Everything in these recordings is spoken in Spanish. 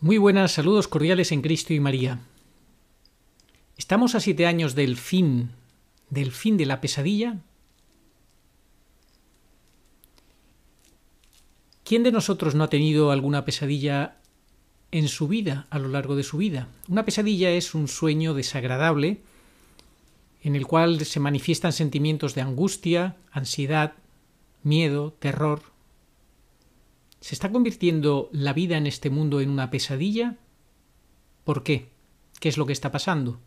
Muy buenas, saludos cordiales en Cristo y María. ¿Estamos a 7 años del fin de la pesadilla? ¿Quién de nosotros no ha tenido alguna pesadilla en su vida, a lo largo de su vida? Una pesadilla es un sueño desagradable en el cual se manifiestan sentimientos de angustia, ansiedad, miedo, terror. ¿Se está convirtiendo la vida en este mundo en una pesadilla? ¿Por qué? ¿Qué es lo que está pasando?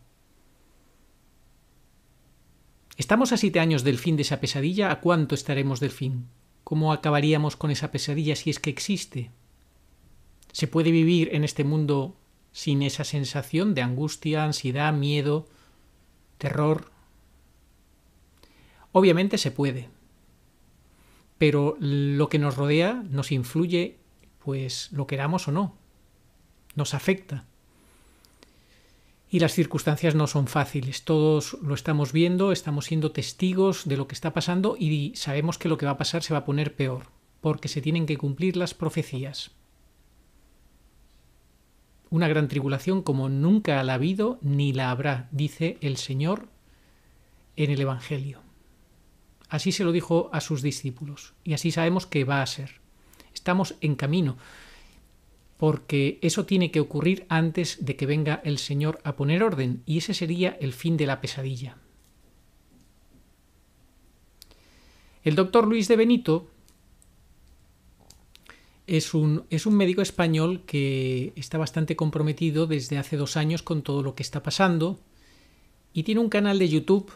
¿Estamos a 7 años del fin de esa pesadilla? ¿A cuánto estaremos del fin? ¿Cómo acabaríamos con esa pesadilla si es que existe? ¿Se puede vivir en este mundo sin esa sensación de angustia, ansiedad, miedo, terror? Obviamente se puede. Pero lo que nos rodea nos influye, pues lo queramos o no, nos afecta. Y las circunstancias no son fáciles, todos lo estamos viendo, estamos siendo testigos de lo que está pasando y sabemos que lo que va a pasar se va a poner peor, porque se tienen que cumplir las profecías. Una gran tribulación como nunca la ha habido ni la habrá, dice el Señor en el Evangelio. Así se lo dijo a sus discípulos y así sabemos que va a ser. Estamos en camino porque eso tiene que ocurrir antes de que venga el Señor a poner orden y ese sería el fin de la pesadilla. El doctor Luis de Benito es un médico español que está bastante comprometido desde hace 2 años con todo lo que está pasando y tiene un canal de YouTube.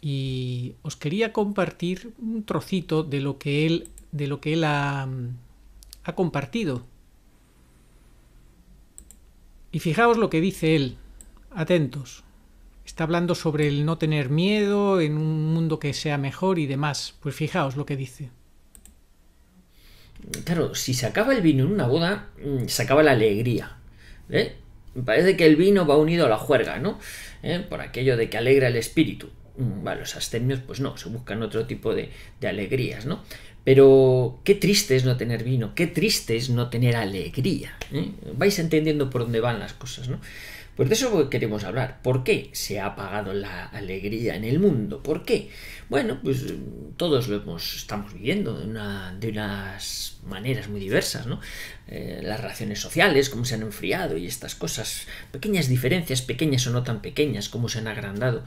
Y os quería compartir un trocito de lo que él ha compartido. Y fijaos lo que dice él. Atentos. Está hablando sobre el no tener miedo en un mundo que sea mejor y demás. Pues fijaos lo que dice. Claro, si se acaba el vino en una boda, se acaba la alegría. Me parece que el vino va unido a la juerga, ¿no? Por aquello de que alegra el espíritu. Vale, los abstemios, pues no, se buscan otro tipo de alegrías, ¿no? Pero qué triste es no tener vino, qué triste es no tener alegría, ¿eh? Vais entendiendo por dónde van las cosas, ¿no? Pues de eso queremos hablar. ¿Por qué se ha apagado la alegría en el mundo? ¿Por qué? Bueno, pues todos estamos viviendo de unas maneras muy diversas, ¿no? Las relaciones sociales, cómo se han enfriado y estas cosas, pequeñas diferencias, pequeñas o no tan pequeñas, cómo se han agrandado,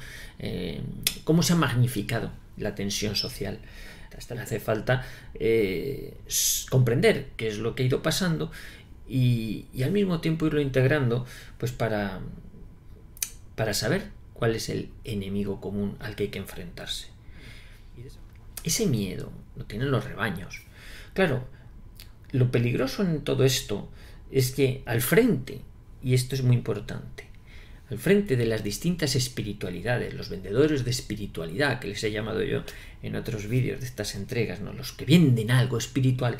cómo se ha magnificado la tensión social. Hasta le hace falta comprender qué es lo que ha ido pasando y al mismo tiempo irlo integrando pues para saber cuál es el enemigo común al que hay que enfrentarse. Ese miedo lo tienen los rebaños. Claro, lo peligroso en todo esto es que al frente, y esto es muy importante, al frente de las distintas espiritualidades, los vendedores de espiritualidad, que les he llamado yo en otros vídeos de estas entregas, ¿no? Los que venden algo espiritual,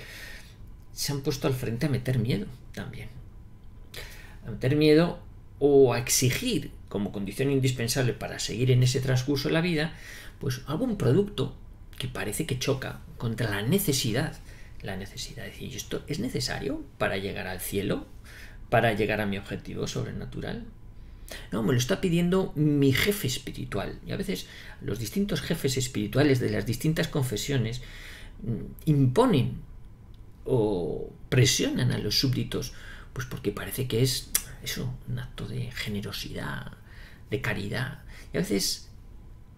se han puesto al frente a meter miedo también. A meter miedo o a exigir como condición indispensable para seguir en ese transcurso de la vida, pues algún producto que parece que choca contra la necesidad. La necesidad de decir, ¿esto es necesario para llegar al cielo? ¿Para llegar a mi objetivo sobrenatural? No, me lo está pidiendo mi jefe espiritual. Y a veces los distintos jefes espirituales de las distintas confesiones imponen o presionan a los súbditos, pues porque parece que es eso, un acto de generosidad, de caridad. Y a veces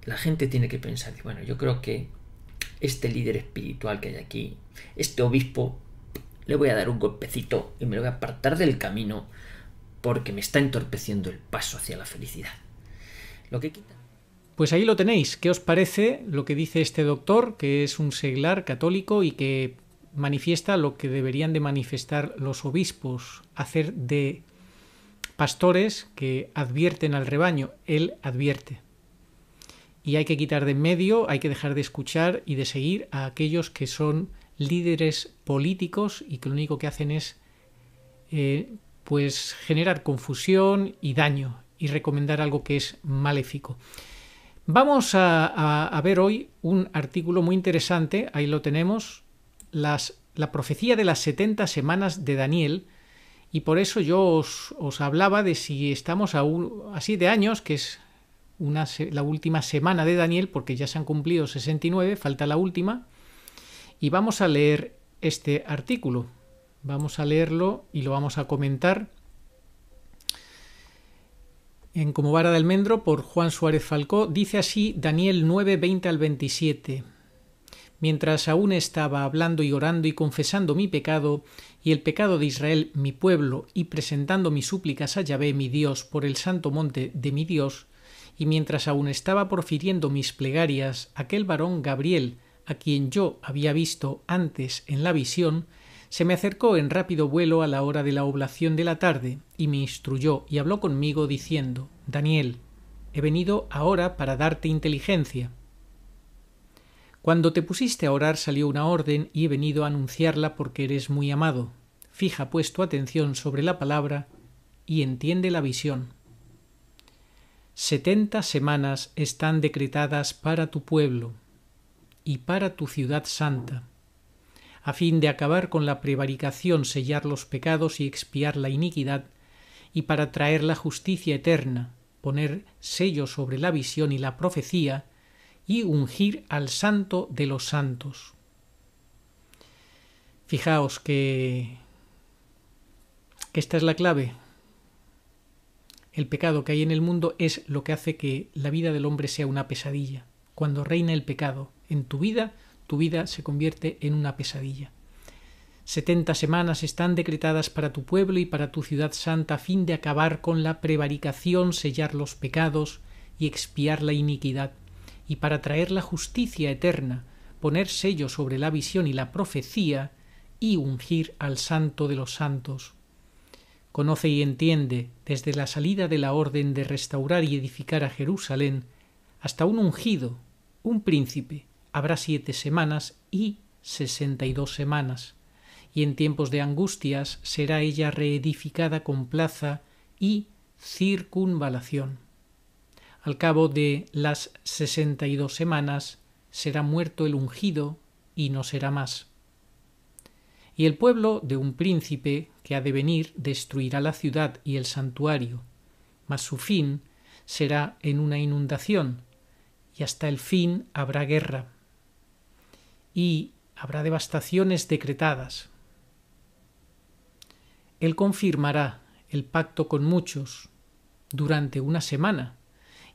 la gente tiene que pensar, bueno, yo creo que este líder espiritual que hay aquí, este obispo, le voy a dar un golpecito y me lo voy a apartar del camino porque me está entorpeciendo el paso hacia la felicidad. Lo que quita. Pues ahí lo tenéis. ¿Qué os parece lo que dice este doctor, que es un seglar católico y que manifiesta lo que deberían de manifestar los obispos, hacer de pastores que advierten al rebaño? Él advierte. Y hay que quitar de en medio, hay que dejar de escuchar y de seguir a aquellos que son líderes políticos y que lo único que hacen es pues generar confusión y daño y recomendar algo que es maléfico. Vamos a ver hoy un artículo muy interesante, ahí lo tenemos, la profecía de las 70 semanas de Daniel, Y por eso yo os hablaba de si estamos a 7 años, que es la última semana de Daniel, porque ya se han cumplido 69, falta la última, y vamos a leer este artículo. Vamos a leerlo y lo vamos a comentar en Como vara de almendro por Juan Suárez Falcó. Dice así Daniel 9, 20 al 27. Mientras aún estaba hablando y orando y confesando mi pecado y el pecado de Israel mi pueblo y presentando mis súplicas a Yahvé mi Dios por el santo monte de mi Dios, y mientras aún estaba profiriendo mis plegarias, aquel varón Gabriel, a quien yo había visto antes en la visión, se me acercó en rápido vuelo a la hora de la oblación de la tarde y me instruyó y habló conmigo diciendo: Daniel, he venido ahora para darte inteligencia. Cuando te pusiste a orar salió una orden y he venido a anunciarla porque eres muy amado. Fija pues tu atención sobre la palabra y entiende la visión. 70 semanas están decretadas para tu pueblo y para tu ciudad santa, a fin de acabar con la prevaricación, sellar los pecados y expiar la iniquidad, y para traer la justicia eterna, poner sello sobre la visión y la profecía, y ungir al santo de los santos. Fijaos que esta es la clave. El pecado que hay en el mundo es lo que hace que la vida del hombre sea una pesadilla. Cuando reina el pecado en tu vida se convierte en una pesadilla. 70 semanas están decretadas para tu pueblo y para tu ciudad santa a fin de acabar con la prevaricación, sellar los pecados y expiar la iniquidad, y para traer la justicia eterna, poner sello sobre la visión y la profecía, y ungir al santo de los santos. Conoce y entiende, desde la salida de la orden de restaurar y edificar a Jerusalén, hasta un ungido, un príncipe, habrá 7 semanas y 62 semanas, y en tiempos de angustias será ella reedificada con plaza y circunvalación. Al cabo de las 62 semanas será muerto el ungido y no será más. Y el pueblo de un príncipe que ha de venir destruirá la ciudad y el santuario, mas su fin será en una inundación, y hasta el fin habrá guerra, y habrá devastaciones decretadas. Él confirmará el pacto con muchos durante una semana,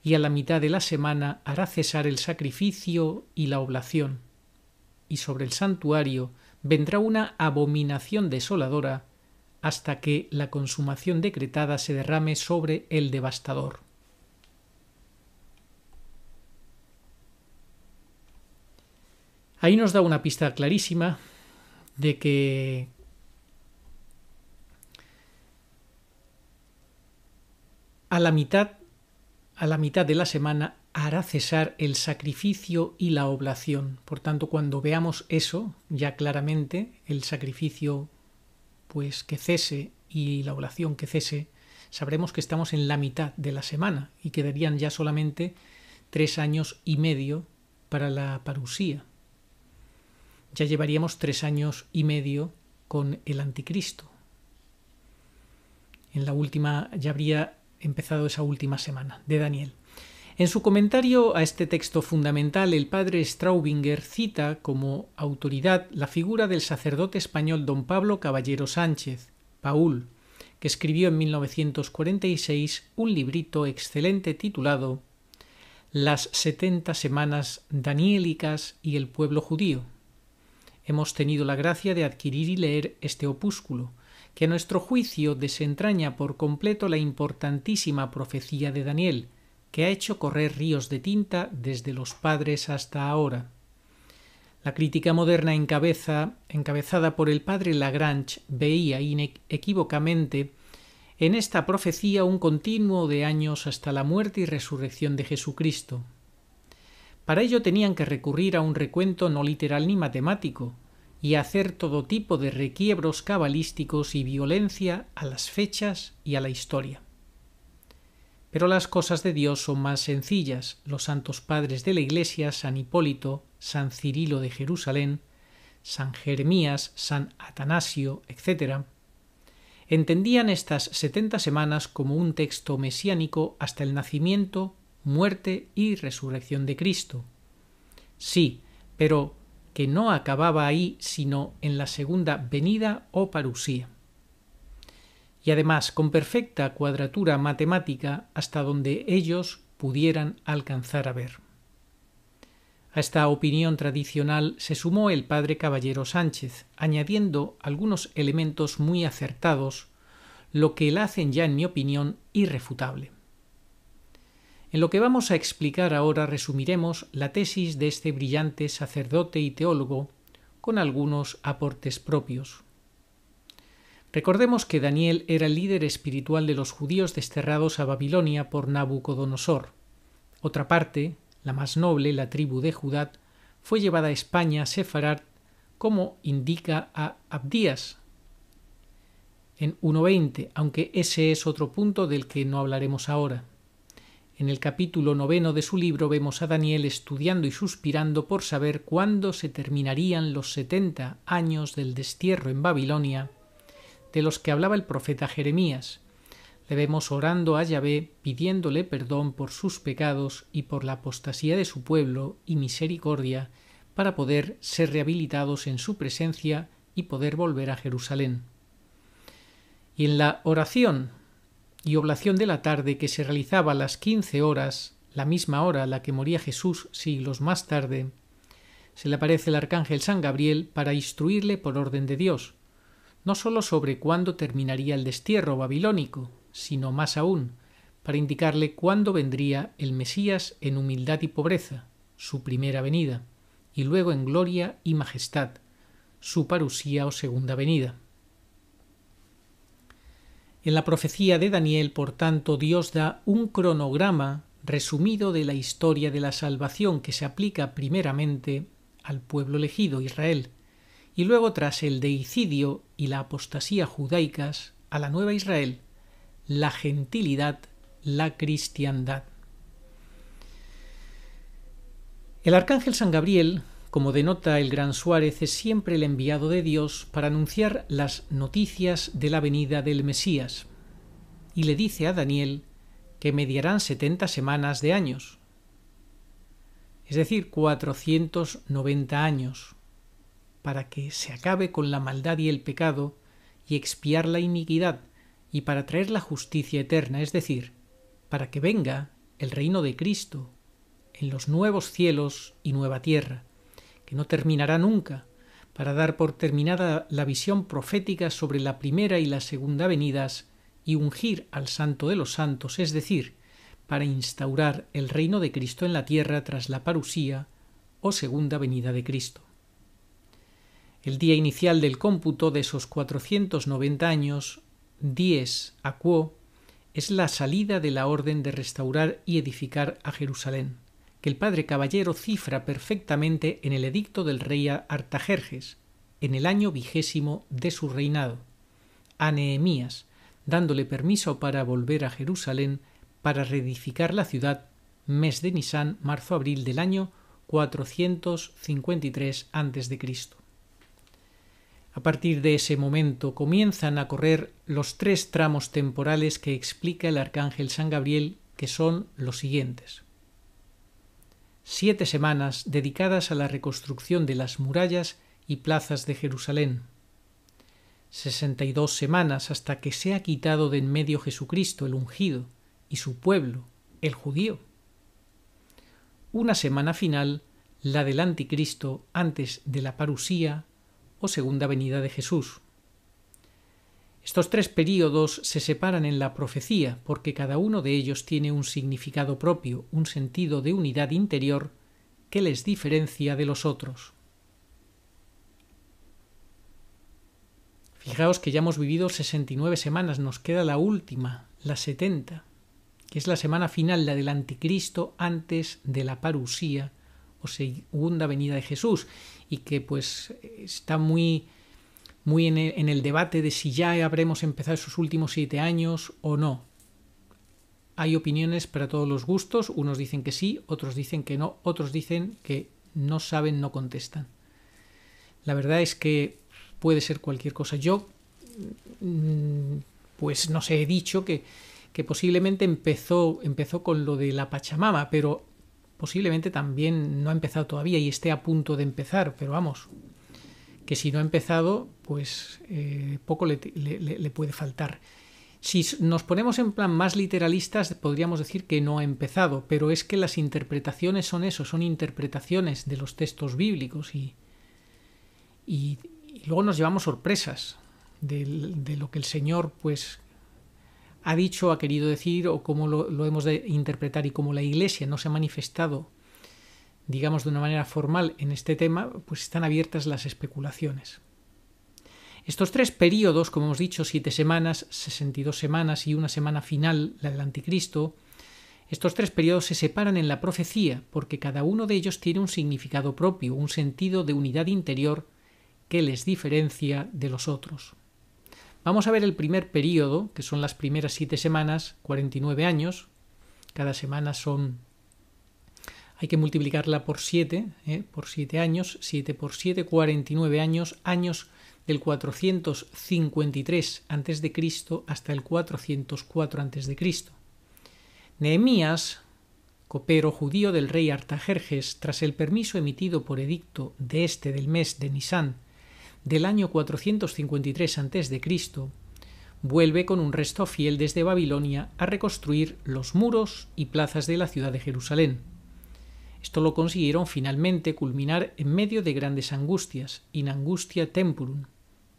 y a la mitad de la semana hará cesar el sacrificio y la oblación, y sobre el santuario vendrá una abominación desoladora hasta que la consumación decretada se derrame sobre el devastador. Ahí nos da una pista clarísima de que a la mitad de la semana hará cesar el sacrificio y la oblación. Por tanto, cuando veamos eso ya claramente, el sacrificio pues que cese y la oblación que cese, sabremos que estamos en la mitad de la semana y quedarían ya solamente 3 años y medio para la parusía. Ya llevaríamos 3 años y medio con el anticristo. En la última ya habría empezado esa última semana de Daniel. En su comentario a este texto fundamental, el padre Straubinger cita como autoridad la figura del sacerdote español don Pablo Caballero Sánchez, Paul, que escribió en 1946 un librito excelente titulado Las 70 semanas danielicas y el pueblo judío. Hemos tenido la gracia de adquirir y leer este opúsculo, que a nuestro juicio desentraña por completo la importantísima profecía de Daniel, que ha hecho correr ríos de tinta desde los padres hasta ahora. La crítica moderna encabezada por el padre Lagrange veía inequívocamente en esta profecía un continuo de años hasta la muerte y resurrección de Jesucristo. Para ello tenían que recurrir a un recuento no literal ni matemático, y hacer todo tipo de requiebros cabalísticos y violencia a las fechas y a la historia. Pero las cosas de Dios son más sencillas. Los santos padres de la Iglesia, San Hipólito, San Cirilo de Jerusalén, San Jeremías, San Atanasio, etc., Entendían estas 70 semanas como un texto mesiánico hasta el nacimiento, muerte y resurrección de Cristo. Sí, pero que no acababa ahí, sino en la segunda venida o parusía. Y además con perfecta cuadratura matemática hasta donde ellos pudieran alcanzar a ver. A esta opinión tradicional se sumó el padre Caballero Sánchez, añadiendo algunos elementos muy acertados, lo que la hacen ya, en mi opinión, irrefutable. En lo que vamos a explicar ahora resumiremos la tesis de este brillante sacerdote y teólogo con algunos aportes propios. Recordemos que Daniel era el líder espiritual de los judíos desterrados a Babilonia por Nabucodonosor. Otra parte, la más noble, la tribu de Judá, fue llevada a España, Sefarad, como indica a Abdías en 1.20, aunque ese es otro punto del que no hablaremos ahora. En el capítulo 9 de su libro vemos a Daniel estudiando y suspirando por saber cuándo se terminarían los 70 años del destierro en Babilonia, de los que hablaba el profeta Jeremías. Le vemos orando a Yahvé, pidiéndole perdón por sus pecados y por la apostasía de su pueblo y misericordia, para poder ser rehabilitados en su presencia y poder volver a Jerusalén. Y en la oración y oblación de la tarde, que se realizaba a las 15 horas, la misma hora a la que moría Jesús siglos más tarde, se le aparece el arcángel San Gabriel para instruirle por orden de Dios, no sólo sobre cuándo terminaría el destierro babilónico, sino más aún, para indicarle cuándo vendría el Mesías en humildad y pobreza, su primera venida, y luego en gloria y majestad, su parusía o segunda venida. En la profecía de Daniel, por tanto, Dios da un cronograma resumido de la historia de la salvación que se aplica primeramente al pueblo elegido, Israel, y luego, tras el deicidio y la apostasía judaicas, a la nueva Israel, la gentilidad, la cristiandad. El arcángel San Gabriel, como denota el gran Suárez, es siempre el enviado de Dios para anunciar las noticias de la venida del Mesías, y le dice a Daniel que mediarán 70 semanas de años, es decir, 490 años, para que se acabe con la maldad y el pecado y expiar la iniquidad, y para traer la justicia eterna, es decir, para que venga el reino de Cristo en los nuevos cielos y nueva tierra, que no terminará nunca, para dar por terminada la visión profética sobre la primera y la segunda venidas y ungir al Santo de los Santos, es decir, para instaurar el reino de Cristo en la tierra tras la parusía o segunda venida de Cristo. El día inicial del cómputo de esos 490 años, dies aquo, es la salida de la orden de restaurar y edificar a Jerusalén, que el padre Caballero cifra perfectamente en el edicto del rey Artajerjes, en el año 20 de su reinado, a Nehemías, dándole permiso para volver a Jerusalén para reedificar la ciudad, mes de Nisán, marzo-abril del año 453 a.C. A partir de ese momento comienzan a correr los 3 tramos temporales que explica el arcángel San Gabriel, que son los siguientes: 7 semanas dedicadas a la reconstrucción de las murallas y plazas de Jerusalén, 62 semanas hasta que sea quitado de en medio Jesucristo el ungido y su pueblo, el judío, 1 semana final, la del anticristo antes de la parusía o segunda venida de Jesús. Estos 3 períodos se separan en la profecía porque cada uno de ellos tiene un significado propio, un sentido de unidad interior que les diferencia de los otros. Fijaos que ya hemos vivido 69 semanas, nos queda la última, la 70, que es la semana final, la del anticristo antes de la parusía o segunda venida de Jesús, y que pues está muy en el debate de si ya habremos empezado esos últimos 7 años o no. Hay opiniones para todos los gustos, unos dicen que sí, otros dicen que no, otros dicen que no saben, no contestan. La verdad es que puede ser cualquier cosa. Yo pues no sé, he dicho que posiblemente empezó con lo de la Pachamama, pero posiblemente también no ha empezado todavía y esté a punto de empezar, pero vamos, que si no ha empezado, pues poco le puede faltar. Si nos ponemos en plan más literalistas, podríamos decir que no ha empezado, pero es que las interpretaciones son eso, son interpretaciones de los textos bíblicos y luego nos llevamos sorpresas de lo que el Señor pues ha dicho, ha querido decir o cómo lo hemos de interpretar, y como la Iglesia no se ha manifestado, digamos, de una manera formal en este tema, pues están abiertas las especulaciones. Estos 3 períodos, como hemos dicho, 7 semanas, 62 semanas y una semana final, la del Anticristo, estos 3 períodos se separan en la profecía porque cada uno de ellos tiene un significado propio, un sentido de unidad interior que les diferencia de los otros. Vamos a ver el primer período, que son las primeras 7 semanas, 49 años. Cada semana hay que multiplicarla por 7 años, 7 por 7, 49 años, años del 453 a.C. hasta el 404 a.C. Nehemías, copero judío del rey Artajerjes, tras el permiso emitido por edicto del mes de Nisán del año 453 a.C., vuelve con un resto fiel desde Babilonia a reconstruir los muros y plazas de la ciudad de Jerusalén. Esto lo consiguieron finalmente culminar en medio de grandes angustias, in angustia temporum,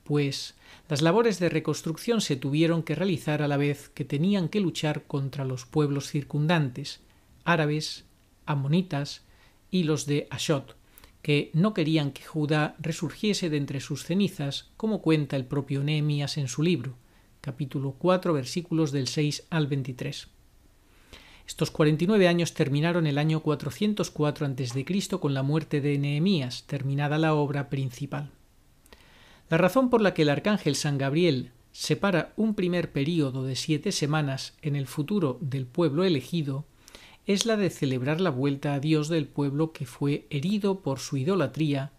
pues las labores de reconstrucción se tuvieron que realizar a la vez que tenían que luchar contra los pueblos circundantes, árabes, amonitas y los de Ashot, que no querían que Judá resurgiese de entre sus cenizas, como cuenta el propio Nehemías en su libro, capítulo 4, versículos del 6 al 23. Estos 49 años terminaron el año 404 a.C. con la muerte de Nehemías, terminada la obra principal. La razón por la que el arcángel San Gabriel separa un primer período de 7 semanas en el futuro del pueblo elegido es la de celebrar la vuelta a Dios del pueblo que fue herido por su idolatría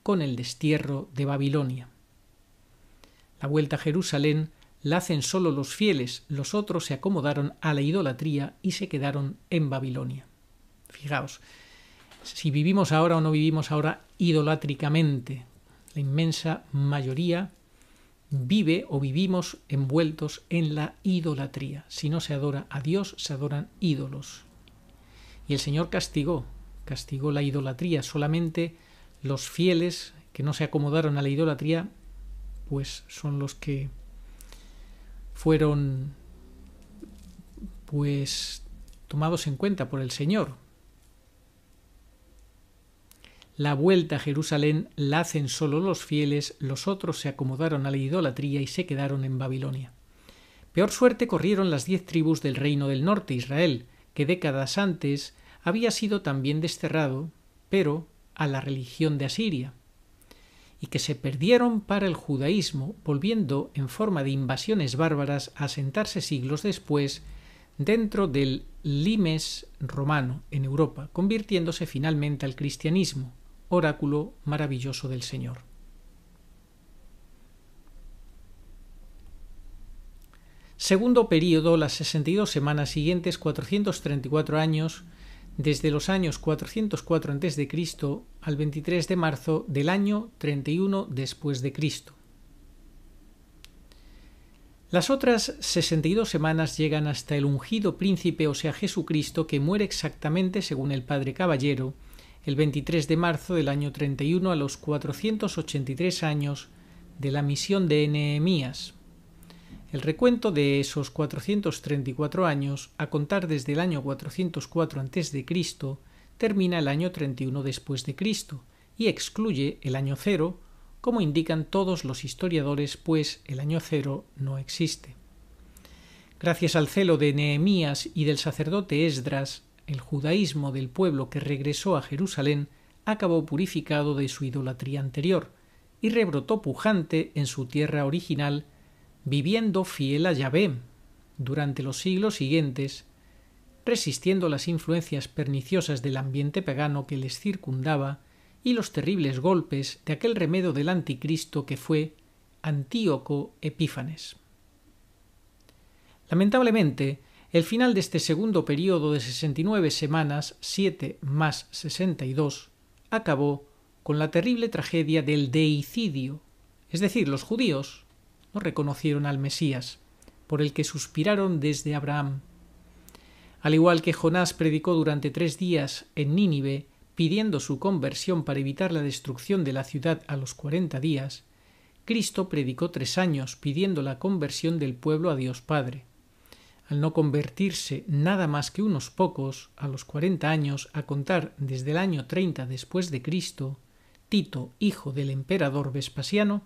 con el destierro de Babilonia. La vuelta a Jerusalén la hacen solo los fieles, los otros se acomodaron a la idolatría y se quedaron en Babilonia. Fijaos, si vivimos ahora o no vivimos ahora idolátricamente, la inmensa mayoría vive o vivimos envueltos en la idolatría. Si no se adora a Dios, se adoran ídolos. Y el Señor castigó la idolatría. Solamente los fieles que no se acomodaron a la idolatría, pues son los que fueron pues tomados en cuenta por el Señor. La vuelta a Jerusalén la hacen solo los fieles, los otros se acomodaron a la idolatría y se quedaron en Babilonia. Peor suerte corrieron las 10 tribus del reino del norte, Israel, que décadas antes había sido también desterrado, pero a la religión de Asiria, y que se perdieron para el judaísmo, volviendo en forma de invasiones bárbaras a asentarse siglos después dentro del limes romano en Europa, convirtiéndose finalmente al cristianismo, oráculo maravilloso del Señor. Segundo período, las 62 semanas siguientes, 434 años, desde los años 404 a.C. al 23 de marzo del año 31 después de Cristo. Las otras 62 semanas llegan hasta el ungido príncipe, o sea Jesucristo, que muere exactamente, según el Padre Caballero, el 23 de marzo del año 31 a los 483 años de la misión de Nehemías. El recuento de esos 434 años, a contar desde el año 404 a.C., termina el año 31 después de Cristo y excluye el año cero, como indican todos los historiadores, pues el año cero no existe. Gracias al celo de Nehemías y del sacerdote Esdras, el judaísmo del pueblo que regresó a Jerusalén acabó purificado de su idolatría anterior y rebrotó pujante en su tierra original, viviendo fiel a Yahvé durante los siglos siguientes, resistiendo las influencias perniciosas del ambiente pagano que les circundaba y los terribles golpes de aquel remedio del anticristo que fue Antíoco Epífanes. Lamentablemente, el final de este segundo período de 69 semanas, 7 más 62, acabó con la terrible tragedia del deicidio, es decir, los judíos no reconocieron al Mesías, por el que suspiraron desde Abraham. Al igual que Jonás predicó durante 3 días en Nínive, pidiendo su conversión para evitar la destrucción de la ciudad a los 40 días, Cristo predicó 3 años pidiendo la conversión del pueblo a Dios Padre. Al no convertirse nada más que unos pocos, a los 40 años, a contar desde el año 30 después de Cristo, Tito, hijo del emperador Vespasiano,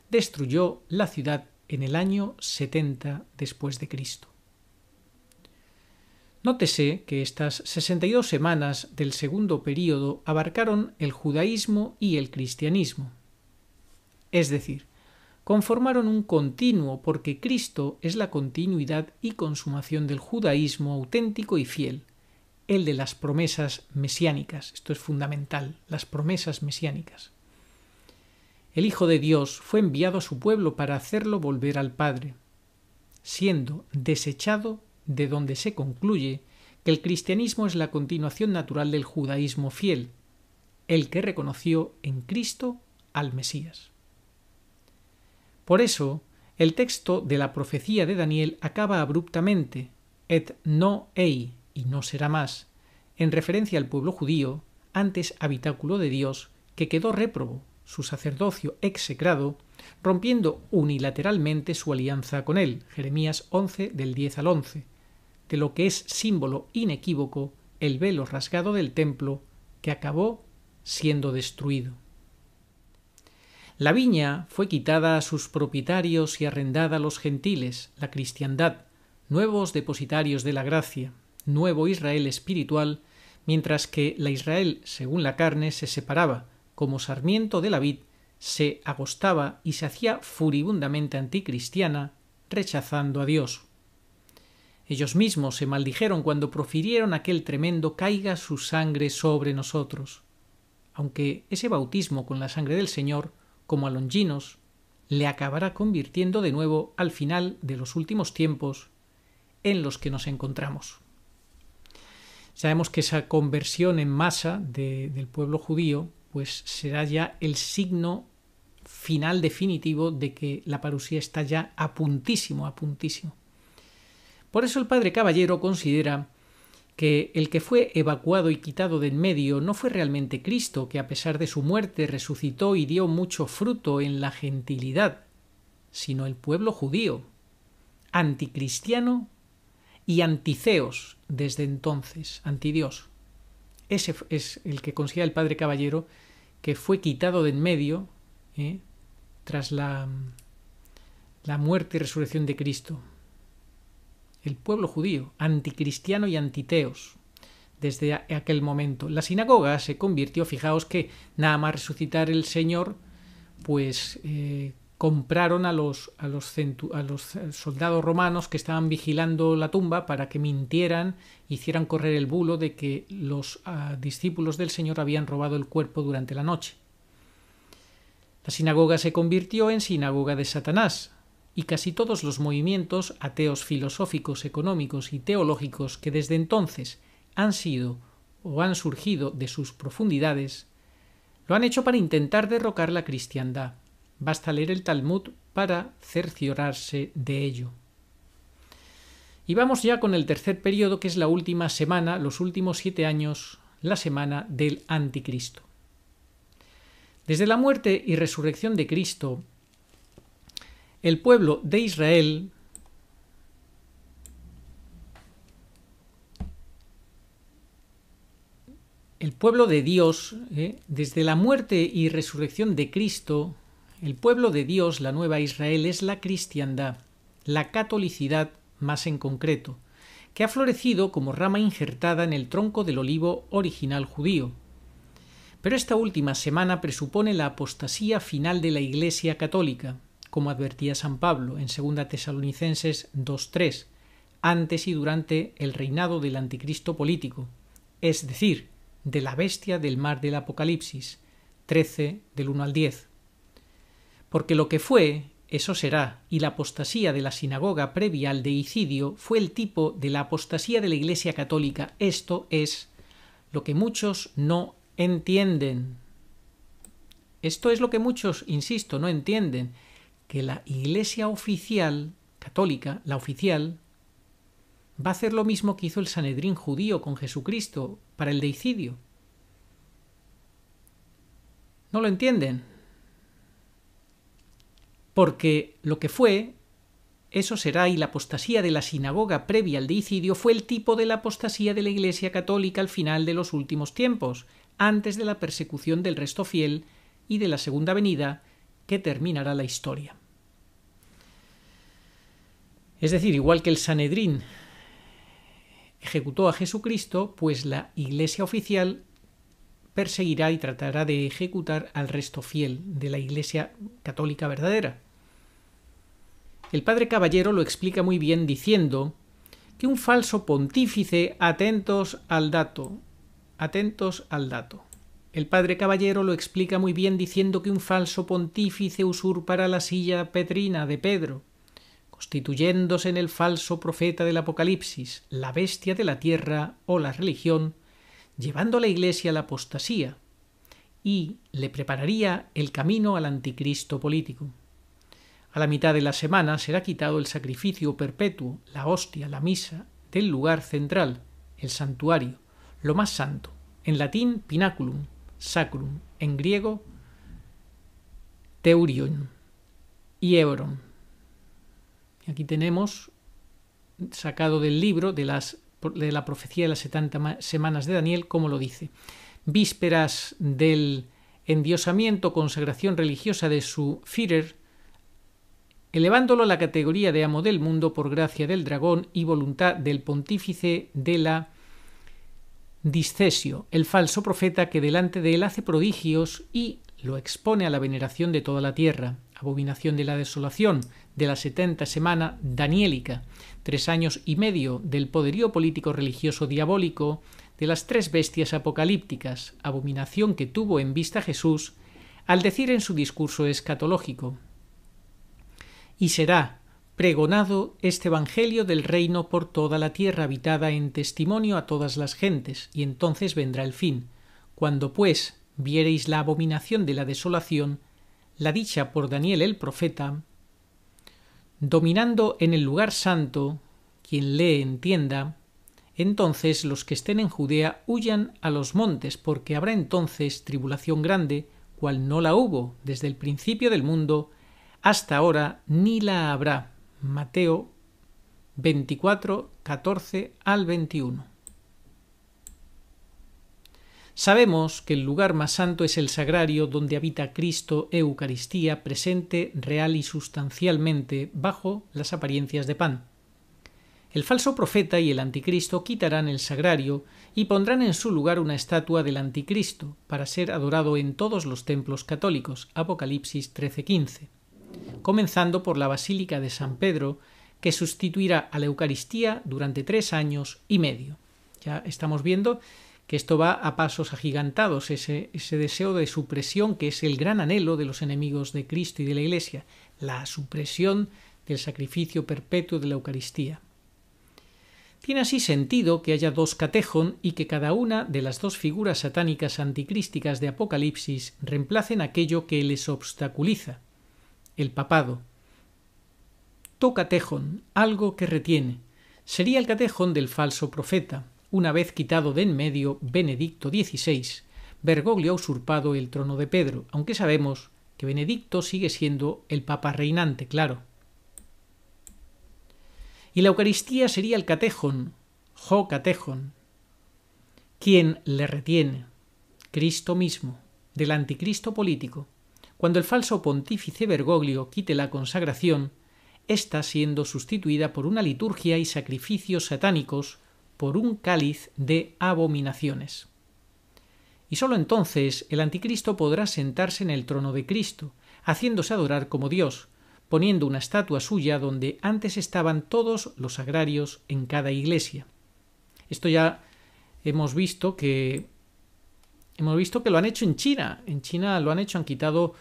destruyó la ciudad en el año 70 después de Cristo. Nótese que estas 62 semanas del segundo período abarcaron el judaísmo y el cristianismo. Es decir, conformaron un continuo porque Cristo es la continuidad y consumación del judaísmo auténtico y fiel, el de las promesas mesiánicas. Esto es fundamental, las promesas mesiánicas. El Hijo de Dios fue enviado a su pueblo para hacerlo volver al Padre, siendo desechado de donde se concluye que el cristianismo es la continuación natural del judaísmo fiel, el que reconoció en Cristo al Mesías. Por eso, el texto de la profecía de Daniel acaba abruptamente, et no ei, y no será más, en referencia al pueblo judío, antes habitáculo de Dios, que quedó réprobo, su sacerdocio execrado, rompiendo unilateralmente su alianza con él, Jeremías 11 del 10 al 11, de lo que es símbolo inequívoco el velo rasgado del templo que acabó siendo destruido. La viña fue quitada a sus propietarios y arrendada a los gentiles, la cristiandad, nuevos depositarios de la gracia, nuevo Israel espiritual, mientras que la Israel según la carne se separaba, como sarmiento de la vid, se agostaba y se hacía furibundamente anticristiana, rechazando a Dios. Ellos mismos se maldijeron cuando profirieron aquel tremendo caiga su sangre sobre nosotros, aunque ese bautismo con la sangre del Señor, como a Longinos, le acabará convirtiendo de nuevo al final de los últimos tiempos en los que nos encontramos. Sabemos que esa conversión en masa del pueblo judío pues será ya el signo final definitivo de que la parusía está ya a puntísimo, a puntísimo. Por eso el padre Caballero considera que el que fue evacuado y quitado de en medio no fue realmente Cristo, que a pesar de su muerte resucitó y dio mucho fruto en la gentilidad, sino el pueblo judío, anticristiano y anticeos desde entonces, antidios. Ese es el que considera el padre Caballero que fue quitado de en medio tras la muerte y resurrección de Cristo. El pueblo judío, anticristiano y antiteos, desde aquel momento. La sinagoga se convirtió, fijaos que nada más resucitar el Señor, pues compraron a los soldados romanos que estaban vigilando la tumba para que mintieran, hicieran correr el bulo de que los discípulos del Señor habían robado el cuerpo durante la noche. La sinagoga se convirtió en sinagoga de Satanás, y casi todos los movimientos ateos filosóficos, económicos y teológicos que desde entonces han sido o han surgido de sus profundidades, lo han hecho para intentar derrocar la cristiandad. Basta leer el Talmud para cerciorarse de ello. Y vamos ya con el tercer periodo, que es la última semana, los últimos 7 años, la semana del Anticristo. Desde la muerte y resurrección de Cristo, el pueblo de Israel el pueblo de Dios, desde la muerte y resurrección de Cristo, el pueblo de Dios, la nueva Israel, es la cristiandad, la catolicidad más en concreto, que ha florecido como rama injertada en el tronco del olivo original judío. Pero esta última semana presupone la apostasía final de la Iglesia católica, como advertía San Pablo en 2 Tesalonicenses 2:3, antes y durante el reinado del anticristo político, es decir, de la bestia del mar del Apocalipsis, 13 del 1 al 10. Porque lo que fue eso será, y la apostasía de la sinagoga previa al deicidio fue el tipo de la apostasía de la Iglesia católica. Esto es lo que muchos no entienden. Esto es lo que muchos, insisto, no entienden, que la Iglesia oficial católica, la oficial, va a hacer lo mismo que hizo el Sanedrín judío con Jesucristo para el deicidio. ¿No lo entienden? Porque lo que fue, eso será, y la apostasía de la sinagoga previa al deicidio fue el tipo de la apostasía de la Iglesia católica al final de los últimos tiempos, antes de la persecución del resto fiel y de la segunda venida que terminará la historia. Es decir, igual que el Sanedrín ejecutó a Jesucristo, pues la Iglesia oficial perseguirá y tratará de ejecutar al resto fiel de la Iglesia católica verdadera. El padre Caballero lo explica muy bien diciendo que un falso pontífice, atentos al dato, el padre Caballero lo explica muy bien diciendo que un falso pontífice usurpará la silla petrina de Pedro, constituyéndose en el falso profeta del Apocalipsis, la bestia de la tierra o la religión, llevando a la Iglesia a la apostasía, y le prepararía el camino al anticristo político. A la mitad de la semana será quitado el sacrificio perpetuo, la hostia, la misa, del lugar central, el santuario, lo más santo, en latín pinaculum, sacrum, en griego teurion y euron. Aquí tenemos, sacado del libro de la profecía de las 70 semanas de Daniel, como lo dice. Vísperas del endiosamiento, consagración religiosa de su Führer, elevándolo a la categoría de amo del mundo por gracia del dragón y voluntad del pontífice de la discesio, el falso profeta que delante de él hace prodigios y lo expone a la veneración de toda la tierra, abominación de la desolación, de la 70 semana daniélica, 3 años y medio del poderío político religioso diabólico, de las 3 bestias apocalípticas, abominación que tuvo en vista Jesús al decir en su discurso escatológico: y será pregonado este evangelio del reino por toda la tierra habitada en testimonio a todas las gentes, y entonces vendrá el fin. Cuando pues viereis la abominación de la desolación, la dicha por Daniel el profeta, dominando en el lugar santo, quien lee entienda, entonces los que estén en Judea huyan a los montes, porque habrá entonces tribulación grande, cual no la hubo desde el principio del mundo hasta ahora, ni la habrá. Mateo 24, 14 al 21. Sabemos que el lugar más santo es el sagrario, donde habita Cristo, Eucaristía, presente real y sustancialmente bajo las apariencias de pan. El falso profeta y el anticristo quitarán el sagrario y pondrán en su lugar una estatua del anticristo, para ser adorado en todos los templos católicos. Apocalipsis 13:15. Comenzando por la Basílica de San Pedro, que sustituirá a la Eucaristía durante 3 años y medio. Ya estamos viendo que esto va a pasos agigantados, ese deseo de supresión que es el gran anhelo de los enemigos de Cristo y de la Iglesia, la supresión del sacrificio perpetuo de la Eucaristía. Tiene así sentido que haya 2 catejón y que cada una de las 2 figuras satánicas anticrísticas de Apocalipsis reemplacen aquello que les obstaculiza, el papado. To catejón, algo que retiene, sería el catejón del falso profeta. Una vez quitado de en medio Benedicto XVI, Bergoglio ha usurpado el trono de Pedro, aunque sabemos que Benedicto sigue siendo el papa reinante, claro. Y la Eucaristía sería el catejón, jo catejón, quien le retiene, Cristo mismo, del anticristo político. Cuando el falso pontífice Bergoglio quite la consagración, está siendo sustituida por una liturgia y sacrificios satánicos, por un cáliz de abominaciones. Y sólo entonces el anticristo podrá sentarse en el trono de Cristo, haciéndose adorar como Dios, poniendo una estatua suya donde antes estaban todos los sagrarios en cada iglesia. Esto ya hemos visto que lo han hecho en China. En China lo han hecho, han quitado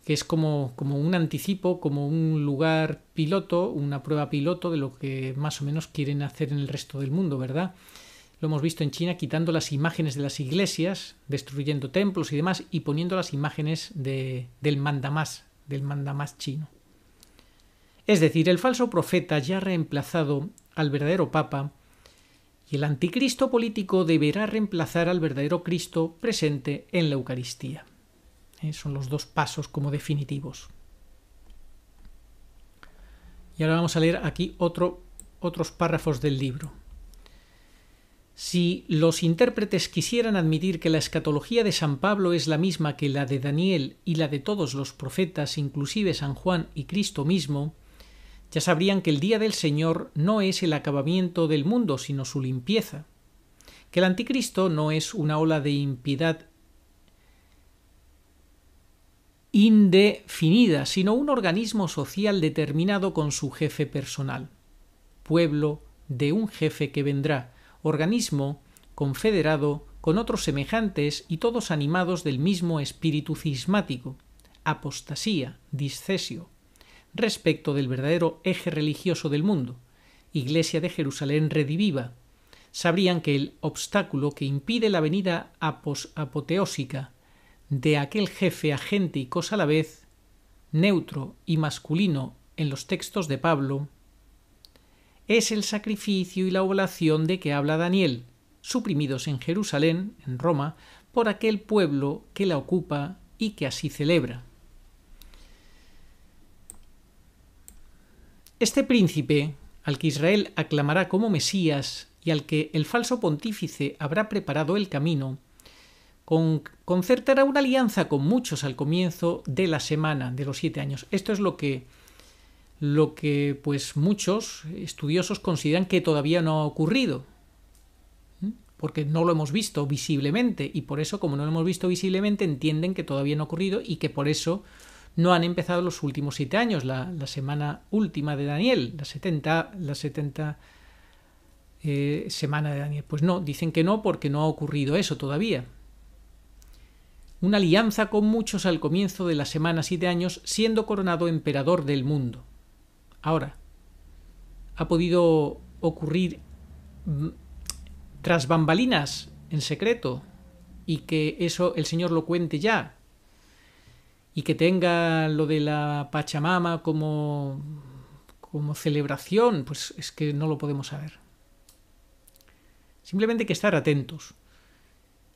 que es como un anticipo, como un lugar piloto, una prueba piloto de lo que más o menos quieren hacer en el resto del mundo, ¿verdad? Lo hemos visto en China quitando las imágenes de las iglesias, destruyendo templos y demás, y poniendo las imágenes del mandamás chino. Es decir, el falso profeta ya ha reemplazado al verdadero papa, y el anticristo político deberá reemplazar al verdadero Cristo presente en la Eucaristía. Son los dos pasos como definitivos. Y ahora vamos a leer aquí otros párrafos del libro. Si los intérpretes quisieran admitir que la escatología de San Pablo es la misma que la de Daniel y la de todos los profetas, inclusive San Juan y Cristo mismo, ya sabrían que el día del Señor no es el acabamiento del mundo, sino su limpieza, que el anticristo no es una ola de impiedad indefinida, sino un organismo social determinado con su jefe personal, pueblo de un jefe que vendrá, organismo confederado con otros semejantes y todos animados del mismo espíritu cismático, apostasía, discesio, respecto del verdadero eje religioso del mundo, Iglesia de Jerusalén redivida. Sabrían que el obstáculo que impide la venida apoteósica de aquel jefe agente y cosa a la vez, neutro y masculino en los textos de Pablo, es el sacrificio y la oblación de que habla Daniel, suprimidos en Jerusalén, en Roma, por aquel pueblo que la ocupa y que así celebra. Este príncipe, al que Israel aclamará como Mesías y al que el falso pontífice habrá preparado el camino, concertará una alianza con muchos al comienzo de la semana de los 7 años. Esto es lo que pues muchos estudiosos consideran que todavía no ha ocurrido, porque no lo hemos visto visiblemente, y por eso, como no lo hemos visto visiblemente, entienden que todavía no ha ocurrido y que por eso no han empezado los últimos 7 años, la semana última de Daniel, la 70 semana de Daniel. Pues no, dicen que no, porque no ha ocurrido eso todavía. Una alianza con muchos al comienzo de la semana 7 años, siendo coronado emperador del mundo. Ahora, ha podido ocurrir tras bambalinas, en secreto, y que eso el Señor lo cuente ya, y que tenga lo de la Pachamama como celebración, pues es que no lo podemos saber. Simplemente hay que estar atentos.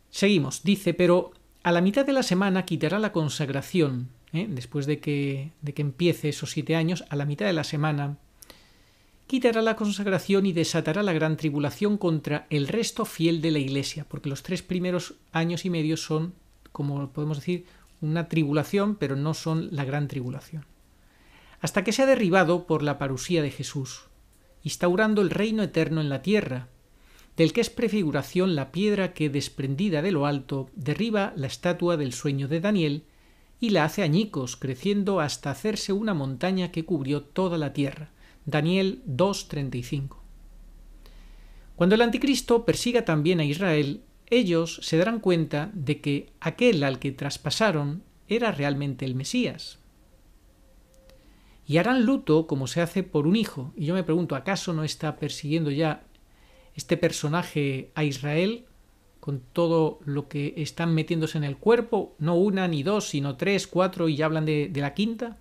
Seguimos, dice, pero a la mitad de la semana quitará la consagración, después de que empiece esos 7 años, a la mitad de la semana, quitará la consagración y desatará la gran tribulación contra el resto fiel de la Iglesia, porque los 3 primeros años y medio son, como podemos decir, una tribulación, pero no son la gran tribulación. Hasta que sea derribado por la parusía de Jesús, instaurando el reino eterno en la tierra, del que es prefiguración la piedra que, desprendida de lo alto, derriba la estatua del sueño de Daniel y la hace añicos, creciendo hasta hacerse una montaña que cubrió toda la tierra. Daniel 2:35. Cuando el anticristo persiga también a Israel, ellos se darán cuenta de que aquel al que traspasaron era realmente el Mesías. Y harán luto como se hace por un hijo. Y yo me pregunto, ¿acaso no está persiguiendo ya este personaje a Israel con todo lo que están metiéndose en el cuerpo? No una ni dos, sino 3, 4 y ya hablan de la quinta.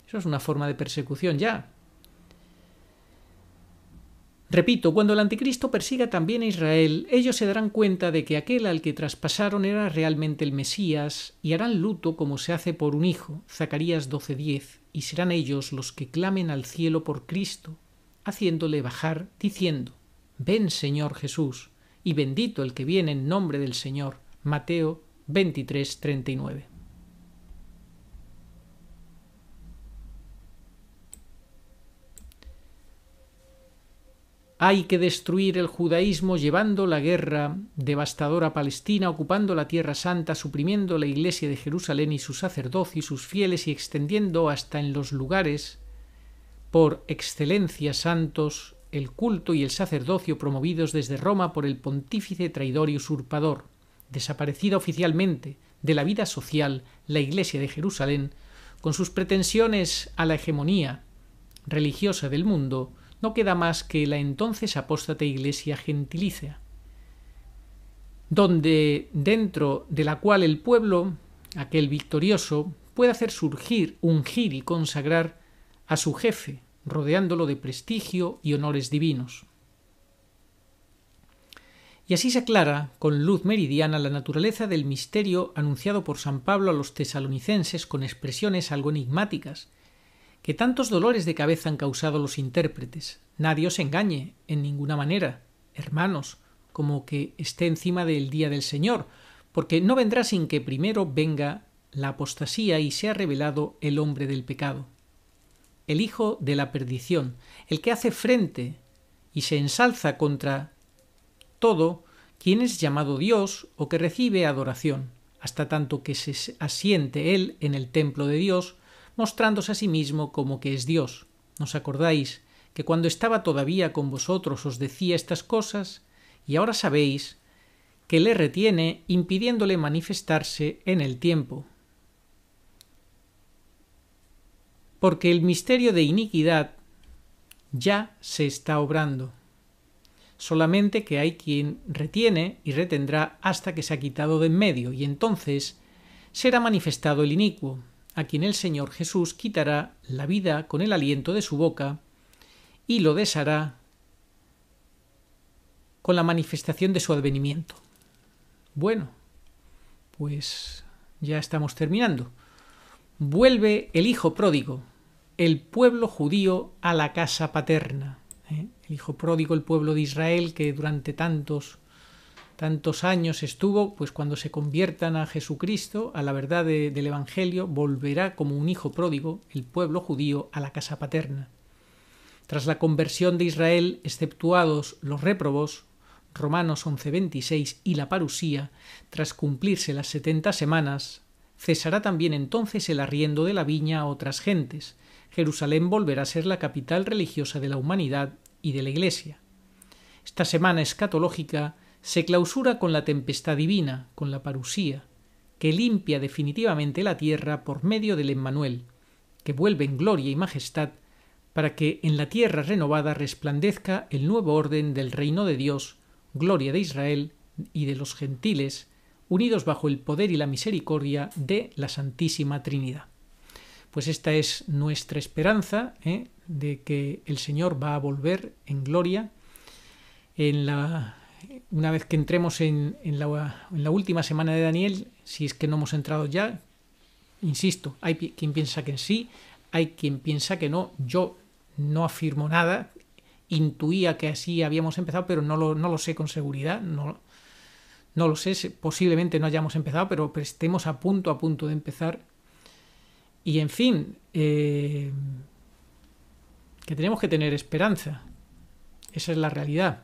Eso es una forma de persecución ya. Repito, cuando el anticristo persiga también a Israel, ellos se darán cuenta de que aquel al que traspasaron era realmente el Mesías y harán luto como se hace por un hijo, Zacarías 12:10, y serán ellos los que clamen al cielo por Cristo, haciéndole bajar, diciendo: Ven, Señor Jesús, y bendito el que viene en nombre del Señor. Mateo 23:39. Hay que destruir el judaísmo llevando la guerra devastadora a Palestina, ocupando la Tierra Santa, suprimiendo la Iglesia de Jerusalén y su sacerdocio y sus fieles y extendiendo hasta en los lugares por excelencia santos el culto y el sacerdocio promovidos desde Roma por el pontífice traidor y usurpador, desaparecida oficialmente, de la vida social la Iglesia de Jerusalén, con sus pretensiones a la hegemonía religiosa del mundo, no queda más que la entonces apóstate Iglesia gentilícea, dentro de la cual el pueblo, aquel victorioso, puede hacer surgir, ungir y consagrar a su jefe, rodeándolo de prestigio y honores divinos. Y así se aclara con luz meridiana la naturaleza del misterio anunciado por San Pablo a los tesalonicenses con expresiones algo enigmáticas, que tantos dolores de cabeza han causado los intérpretes. Nadie os engañe, en ninguna manera, hermanos, como que esté encima del día del Señor, porque no vendrá sin que primero venga la apostasía y sea revelado el hombre del pecado, el hijo de la perdición, el que hace frente y se ensalza contra todo quien es llamado Dios o que recibe adoración, hasta tanto que se asiente él en el templo de Dios, mostrándose a sí mismo como que es Dios. ¿Nos acordáis que cuando estaba todavía con vosotros os decía estas cosas? Y ahora sabéis que le retiene impidiéndole manifestarse en el tiempo. Porque el misterio de iniquidad ya se está obrando. Solamente que hay quien retiene y retendrá hasta que se ha quitado de en medio, y entonces será manifestado el inicuo, a quien el Señor Jesús quitará la vida con el aliento de su boca y lo deshará con la manifestación de su advenimiento. Bueno, pues ya estamos terminando. Vuelve el hijo pródigo, el pueblo judío a la casa paterna. El hijo pródigo, el pueblo de Israel, que durante tantos años estuvo, pues cuando se conviertan a Jesucristo, a la verdad del Evangelio, volverá como un hijo pródigo, el pueblo judío, a la casa paterna. Tras la conversión de Israel, exceptuados los réprobos, Romanos 11:26, y la parusía, tras cumplirse las 70 semanas, cesará también entonces el arriendo de la viña a otras gentes. Jerusalén volverá a ser la capital religiosa de la humanidad y de la Iglesia. Esta semana escatológica se clausura con la tempestad divina, con la parusía, que limpia definitivamente la tierra por medio del Emmanuel, que vuelve en gloria y majestad para que en la tierra renovada resplandezca el nuevo orden del reino de Dios, gloria de Israel y de los gentiles, unidos bajo el poder y la misericordia de la Santísima Trinidad. Pues esta es nuestra esperanza, de que el Señor va a volver en gloria una vez que entremos en la última semana de Daniel, si es que no hemos entrado ya. Insisto, hay quien piensa que sí, hay quien piensa que no. Yo no afirmo nada, intuía que así habíamos empezado, pero no lo sé con seguridad, no lo sé, posiblemente no hayamos empezado, pero estemos a punto de empezar. Y en fin, que tenemos que tener esperanza. Esa es la realidad.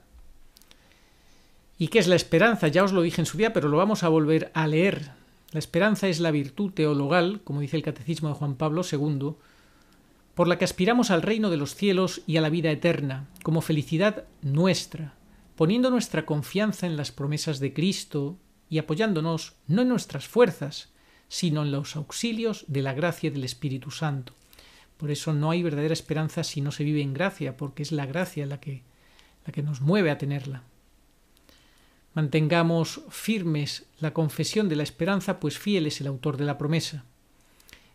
¿Y qué es la esperanza? Ya os lo dije en su día, pero lo vamos a volver a leer. La esperanza es la virtud teologal, como dice el Catecismo de Juan Pablo II, por la que aspiramos al reino de los cielos y a la vida eterna, como felicidad nuestra, poniendo nuestra confianza en las promesas de Cristo y apoyándonos no en nuestras fuerzas, sino en los auxilios de la gracia del Espíritu Santo. Por eso no hay verdadera esperanza si no se vive en gracia, porque es la gracia la que nos mueve a tenerla. Mantengamos firmes la confesión de la esperanza, pues fiel es el autor de la promesa.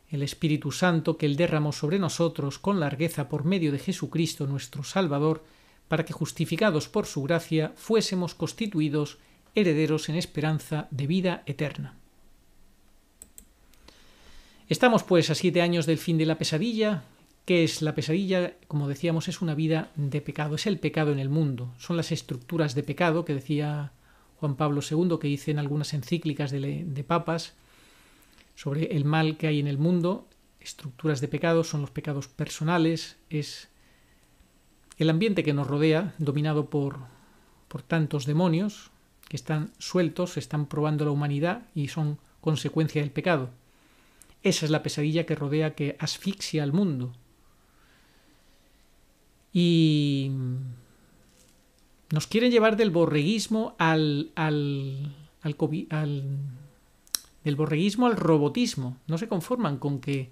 El Espíritu Santo que Él derramó sobre nosotros con largueza por medio de Jesucristo nuestro Salvador, para que justificados por su gracia fuésemos constituidos herederos en esperanza de vida eterna. Estamos pues a 7 años del fin de la pesadilla. ¿Qué es la pesadilla? Como decíamos, es una vida de pecado, es el pecado en el mundo, son las estructuras de pecado que decía Juan Pablo II, que dice en algunas encíclicas de papas sobre el mal que hay en el mundo. Estructuras de pecado son los pecados personales, es el ambiente que nos rodea, dominado por tantos demonios que están sueltos, están probando la humanidad y son consecuencia del pecado. Esa es la pesadilla que rodea, que asfixia al mundo. Y nos quieren llevar del borreguismo al Del borreguismo al robotismo. No se conforman con que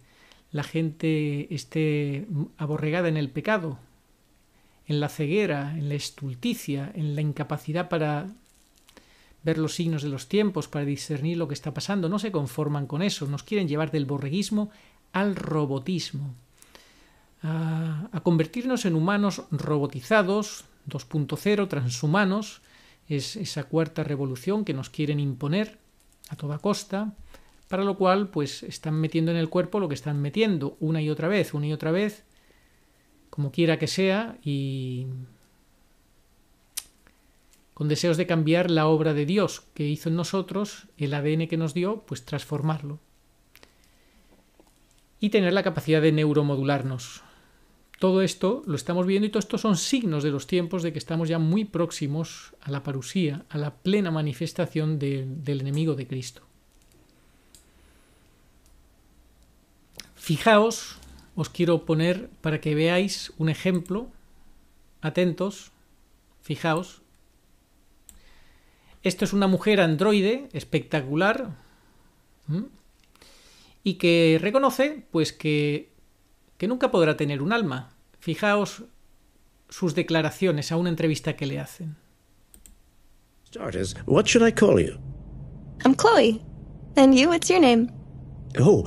la gente esté aborregada en el pecado, en la ceguera, en la estulticia, en la incapacidad para ver los signos de los tiempos, para discernir lo que está pasando. No se conforman con eso. Nos quieren llevar del borreguismo al robotismo. A convertirnos en humanos robotizados, 2.0, transhumanos. Es esa cuarta revolución que nos quieren imponer a toda costa, para lo cual pues están metiendo en el cuerpo lo que están metiendo una y otra vez, como quiera que sea, y con deseos de cambiar la obra de Dios que hizo en nosotros, el ADN que nos dio, pues transformarlo y tener la capacidad de neuromodularnos. Todo esto lo estamos viendo y todo esto son signos de los tiempos de que estamos ya muy próximos a la parusía, a la plena manifestación del enemigo de Cristo. Fijaos, os quiero poner para que veáis un ejemplo. Atentos, fijaos. Esto es una mujer androide espectacular y que reconoce pues que nunca podrá tener un alma. Fijaos sus declaraciones a una entrevista que le hacen. Starters, what should I call you? I'm Chloe. And you, what's your name? Oh,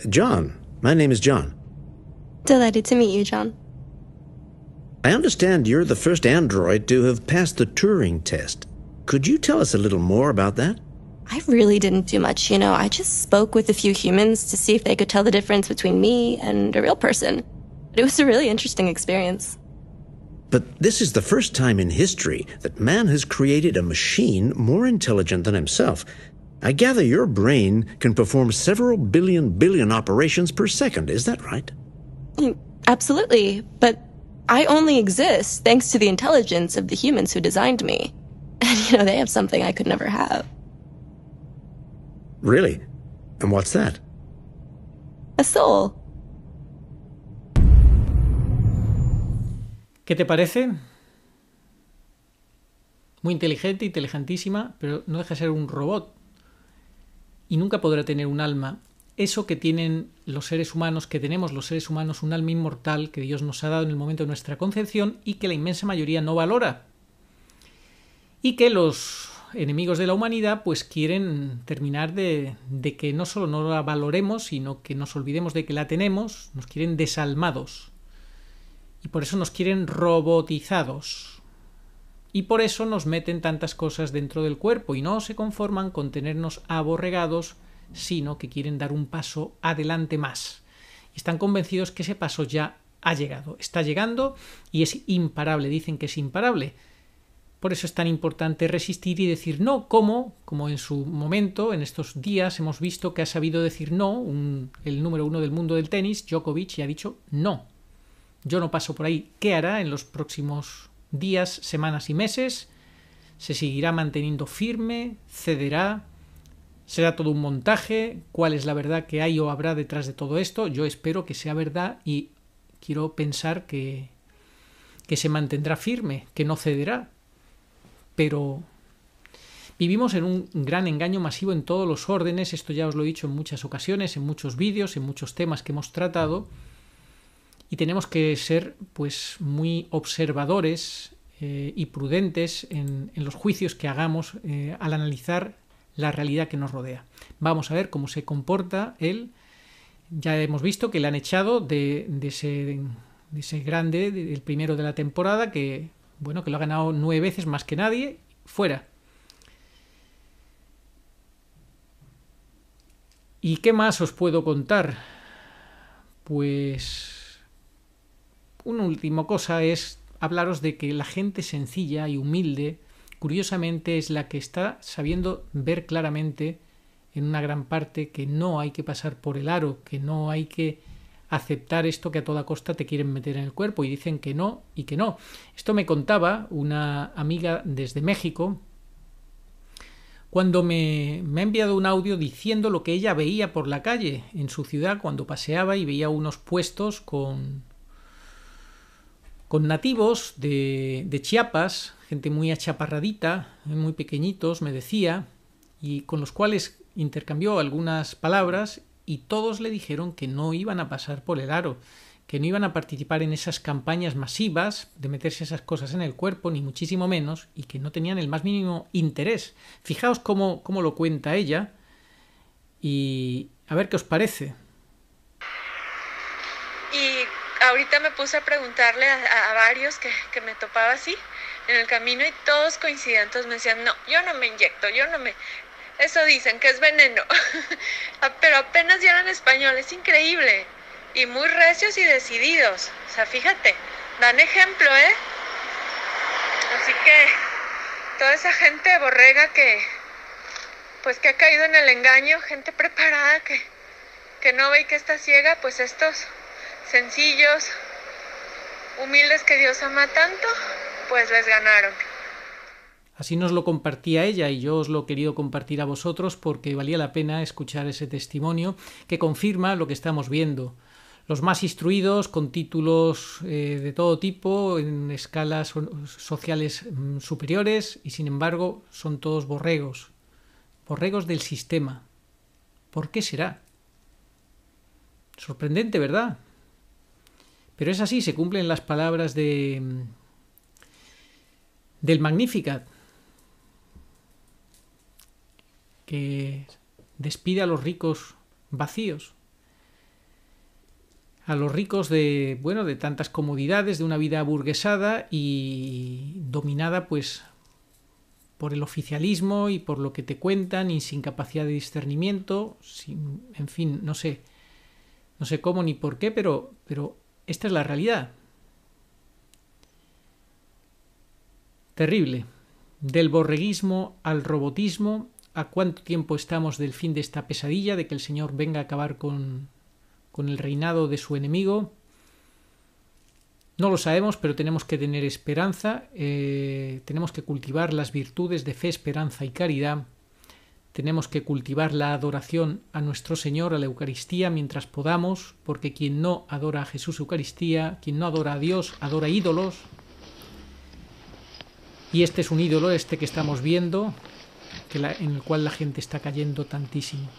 John. My name is John. Delighted to meet you, John. I understand you're the first android to have passed the Turing test. Could you tell us a little more about that? I really didn't do much, you know. I just spoke with a few humans to see if they could tell the difference between me and a real person. But it was a really interesting experience. But this is the first time in history that man has created a machine more intelligent than himself. I gather your brain can perform several billion operations per second. Is that right? Absolutely. But I only exist thanks to the intelligence of the humans who designed me. And, you know, they have something I could never have. Really? And what's that? A soul. ¿Qué te parece? Muy inteligente, inteligentísima, pero no deja de ser un robot. Y nunca podrá tener un alma. Eso que tienen los seres humanos, que tenemos los seres humanos, un alma inmortal que Dios nos ha dado en el momento de nuestra concepción y que la inmensa mayoría no valora. Y que los enemigos de la humanidad pues quieren terminar de que no solo no la valoremos, sino que nos olvidemos de que la tenemos, nos quieren desalmados. Y por eso nos quieren robotizados. Y por eso nos meten tantas cosas dentro del cuerpo y no se conforman con tenernos aborregados, sino que quieren dar un paso adelante más. Y están convencidos que ese paso ya ha llegado, está llegando y es imparable, dicen que es imparable. Por eso es tan importante resistir y decir no, como en su momento, en estos días, hemos visto que ha sabido decir no, el número 1 del mundo del tenis, Djokovic, y ha dicho no. Yo no paso por ahí. ¿Qué hará en los próximos días, semanas y meses? ¿Se seguirá manteniendo firme? ¿Cederá? ¿Será todo un montaje? ¿Cuál es la verdad que hay o habrá detrás de todo esto? Yo espero que sea verdad y quiero pensar que se mantendrá firme, que no cederá. Pero vivimos en un gran engaño masivo en todos los órdenes. Esto ya os lo he dicho en muchas ocasiones, en muchos vídeos, en muchos temas que hemos tratado. Y tenemos que ser pues muy observadores y prudentes en los juicios que hagamos al analizar la realidad que nos rodea. Vamos a ver cómo se comporta él. Ya hemos visto que le han echado de ese grande, el primero de la temporada, que bueno, que lo ha ganado 9 veces más que nadie, fuera. ¿Y qué más os puedo contar? Pues una última cosa es hablaros de que la gente sencilla y humilde, curiosamente, es la que está sabiendo ver claramente en una gran parte que no hay que pasar por el aro, que no hay que aceptar esto que a toda costa te quieren meter en el cuerpo y dicen que no y que no. Esto me contaba una amiga desde México cuando me ha enviado un audio diciendo lo que ella veía por la calle en su ciudad cuando paseaba y veía unos puestos con nativos de Chiapas, gente muy achaparradita, muy pequeñitos, me decía, y con los cuales intercambió algunas palabras y todos le dijeron que no iban a pasar por el aro, que no iban a participar en esas campañas masivas de meterse esas cosas en el cuerpo, ni muchísimo menos, y que no tenían el más mínimo interés. Fijaos cómo lo cuenta ella y a ver qué os parece. Y ahorita me puse a preguntarle a varios que me topaba así en el camino y todos coincidían, todos me decían, no, yo no me inyecto, eso dicen que es veneno, pero apenas ya hablan español, es increíble, y muy recios y decididos, o sea, fíjate, dan ejemplo, así que toda esa gente borrega que ha caído en el engaño, gente preparada que no ve y que está ciega, pues estos sencillos, humildes que Dios ama tanto, pues les ganaron. Así nos lo compartía ella y yo os lo he querido compartir a vosotros porque valía la pena escuchar ese testimonio que confirma lo que estamos viendo. Los más instruidos, con títulos de todo tipo, en escalas sociales superiores, y sin embargo son todos borregos del sistema. ¿Por qué será? Sorprendente, ¿verdad? Pero es así, se cumplen las palabras del Magnificat, que despide a los ricos vacíos, a los ricos de tantas comodidades, de una vida aburguesada y dominada pues por el oficialismo y por lo que te cuentan y sin capacidad de discernimiento, en fin, no sé cómo ni por qué, pero esta es la realidad. Terrible. Del borreguismo al robotismo, ¿a cuánto tiempo estamos del fin de esta pesadilla, de que el Señor venga a acabar con el reinado de su enemigo? No lo sabemos, pero tenemos que tener esperanza, tenemos que cultivar las virtudes de fe, esperanza y caridad, tenemos que cultivar la adoración a nuestro Señor, a la Eucaristía, mientras podamos, porque quien no adora a Jesús Eucaristía, quien no adora a Dios, adora ídolos. Y este es un ídolo, que estamos viendo, en el cual la gente está cayendo tantísimo.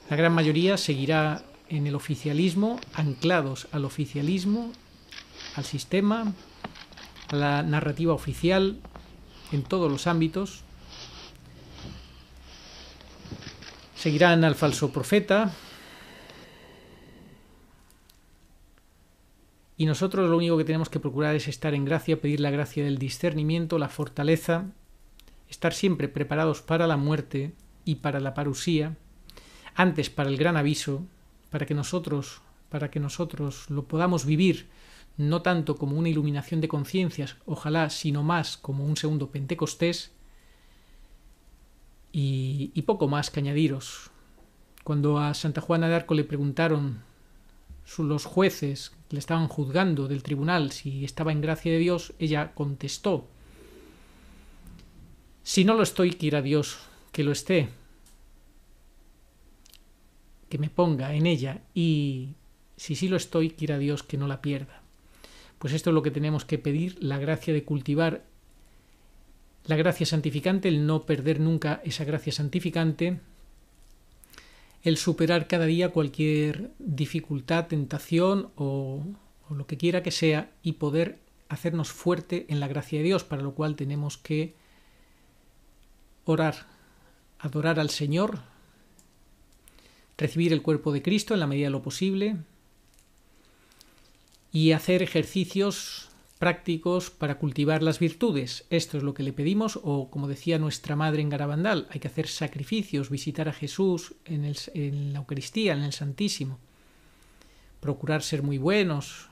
La gran mayoría seguirá en el oficialismo, anclados al oficialismo, al sistema, a la narrativa oficial, en todos los ámbitos. Seguirán al falso profeta. Y nosotros lo único que tenemos que procurar es estar en gracia, pedir la gracia del discernimiento, la fortaleza, estar siempre preparados para la muerte y para la parusía, antes para el gran aviso, para que nosotros lo podamos vivir, no tanto como una iluminación de conciencias, ojalá, sino más como un segundo Pentecostés, y poco más que añadiros. Cuando a Santa Juana de Arco le preguntaron los jueces que le estaban juzgando del tribunal si estaba en gracia de Dios, ella contestó: si no lo estoy, quiera Dios que lo esté, que me ponga en ella, y si sí lo estoy, quiera Dios que no la pierda. Pues esto es lo que tenemos que pedir, la gracia de cultivar la gracia santificante, el no perder nunca esa gracia santificante, el superar cada día cualquier dificultad, tentación o lo que quiera que sea, y poder hacernos fuerte en la gracia de Dios, para lo cual tenemos que orar, adorar al Señor, recibir el cuerpo de Cristo en la medida de lo posible y hacer ejercicios prácticos para cultivar las virtudes. Esto es lo que le pedimos, o como decía nuestra madre en Garabandal, hay que hacer sacrificios, visitar a Jesús en la Eucaristía, en el Santísimo, procurar ser muy buenos,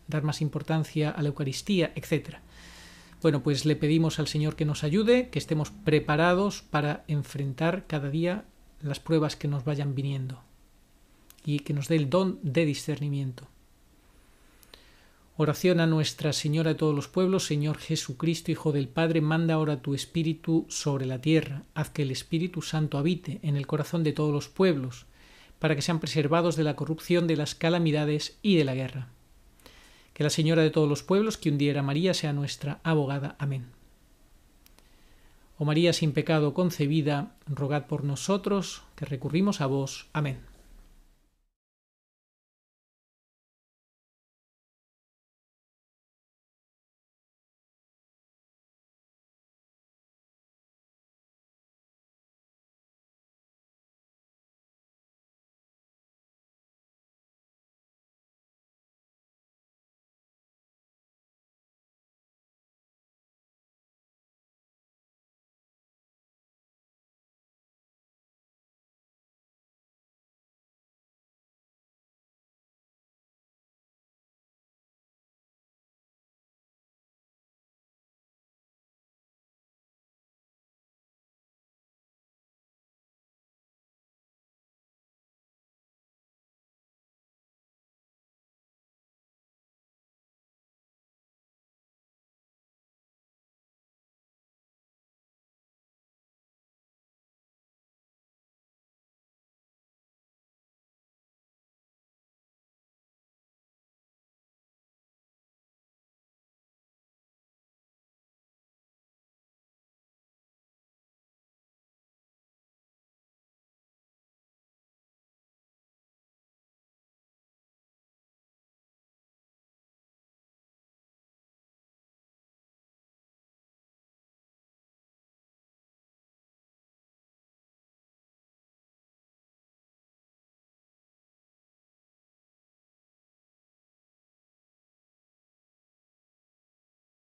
dar más importancia a la Eucaristía, etc. Bueno, pues le pedimos al Señor que nos ayude, que estemos preparados para enfrentar cada día las pruebas que nos vayan viniendo y que nos dé el don de discernimiento. Oración a Nuestra Señora de todos los pueblos. Señor Jesucristo, Hijo del Padre, manda ahora tu Espíritu sobre la tierra. Haz que el Espíritu Santo habite en el corazón de todos los pueblos, para que sean preservados de la corrupción, de las calamidades y de la guerra. Que la Señora de todos los pueblos, que un día era María, sea nuestra abogada. Amén. Oh María sin pecado concebida, rogad por nosotros, que recurrimos a vos. Amén.